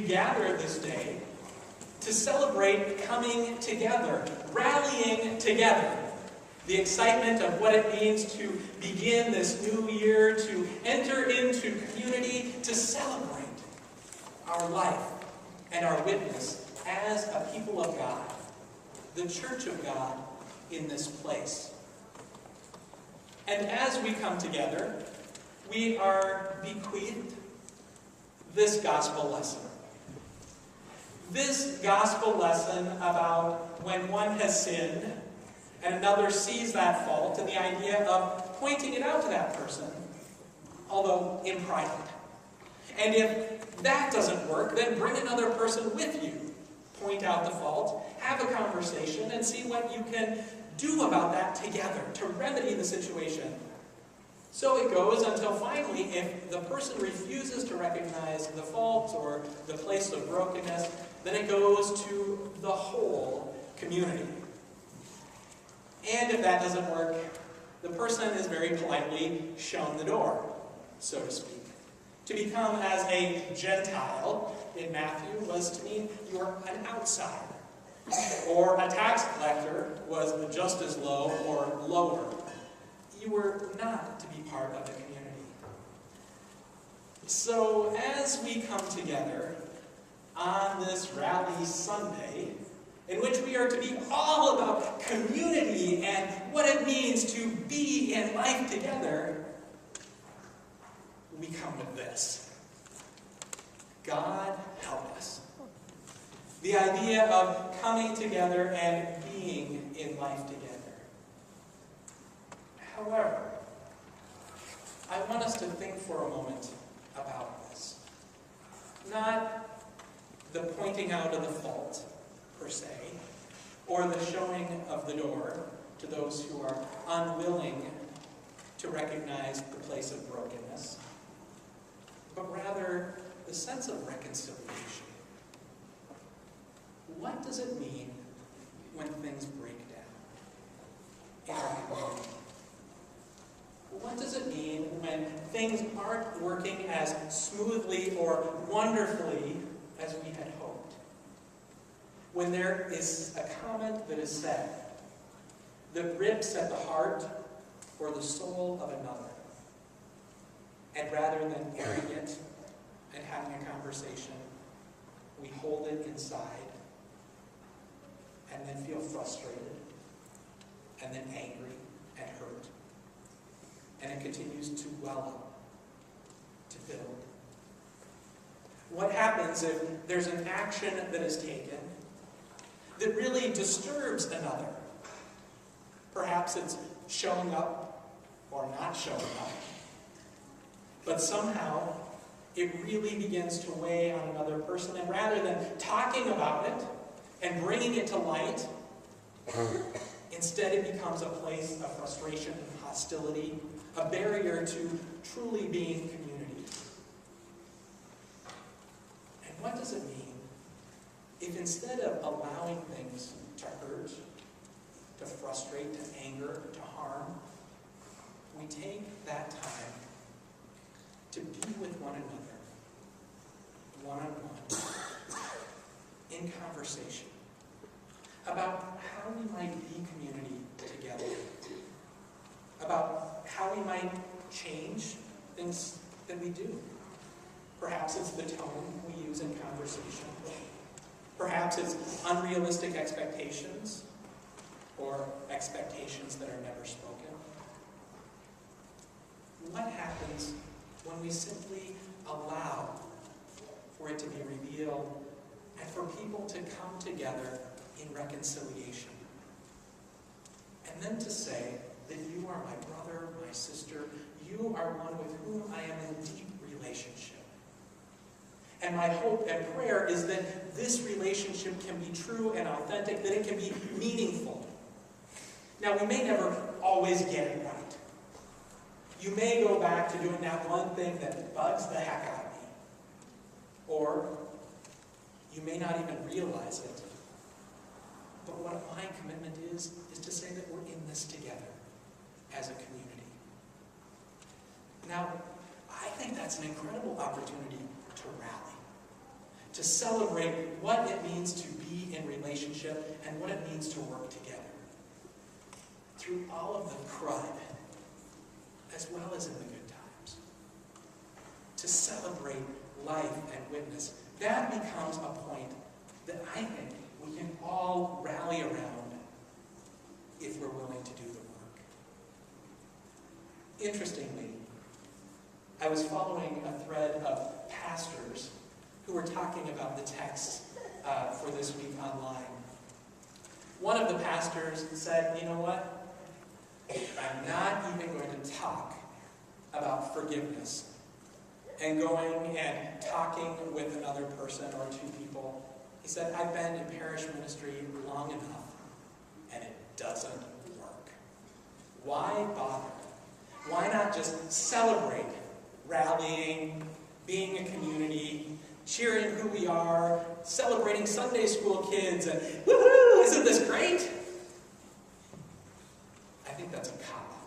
gather this day to celebrate coming together, rallying together. The excitement of what it means to begin this new year, to enter into community, to celebrate our life and our witness as a people of God, the church of God in this place. And as we come together, we are bequeathed this gospel lesson. This gospel lesson about when one has sinned and another sees that fault, and the idea of pointing it out to that person, although in private. And if that doesn't work, then bring another person with you. Point out the fault, have a conversation, and see what you can do about that together to remedy the situation. So it goes until finally, if the person refuses to recognize the fault or the place of brokenness, then it goes to the whole community. And if that doesn't work, the person is very politely shown the door, so to speak. To become as a Gentile in Matthew was to mean you were an outsider. Or a tax collector was just as low or lower. You were not to be part of the community. So as we come together on this Rally Sunday, in which we are to be all about community and what it means to be in life together, we come with this. God help us. The idea of coming together and being in life together. However, I want us to think for a moment about this. Not the pointing out of the fault, per se, or the showing of the door to those who are unwilling to recognize the place of brokenness, but rather the sense of reconciliation. What does it mean when things break down in our community? What does it mean when things aren't working as smoothly or wonderfully as we had hoped? When there is a comment that is said that rips at the heart or the soul of another, and rather than airing it and having a conversation, we hold it inside and then feel frustrated and then angry and hurt. And it continues to well up, to build. What happens if there's an action that is taken that really disturbs another? Perhaps it's showing up or not showing up. But somehow it really begins to weigh on another person. And rather than talking about it and bringing it to light, instead it becomes a place of frustration and hostility, a barrier to truly being community. And what does it mean if instead of allowing things to hurt, to frustrate, to anger, to harm, we take that time to be with one another, one-on-one, in conversation, about how we might be community together, about how we might change things that we do. Perhaps it's the tone we use in conversation. Perhaps it's unrealistic expectations, or expectations that are never spoken. What happens when we simply allow for it to be revealed and for people to come together in reconciliation? And then to say that you are my brother, my sister, you are one with whom I am in deep relationship. And my hope and prayer is that this relationship can be true and authentic, that it can be meaningful. Now, we may never always get it right. You may go back to doing that one thing that bugs the heck out of me. Or you may not even realize it. But what my commitment is to say that we're in this together as a community. Now, I think that's an incredible opportunity to rally. to celebrate what it means to be in relationship and what it means to work together. Through all of the crud, as well as in the good times. To celebrate life and witness. That becomes a point that I think we can all rally around if we're willing to do the work. Interestingly, I was following a thread of pastors who were talking about the text for this week online. One of the pastors said, you know what? I'm not even going to talk about forgiveness and going and talking with another person or two people. He said, I've been in parish ministry long enough, and it doesn't work. Why bother? Why not just celebrate rallying, being a community, cheering who we are, celebrating Sunday school kids, and woohoo, isn't this great? I think that's a cop-out.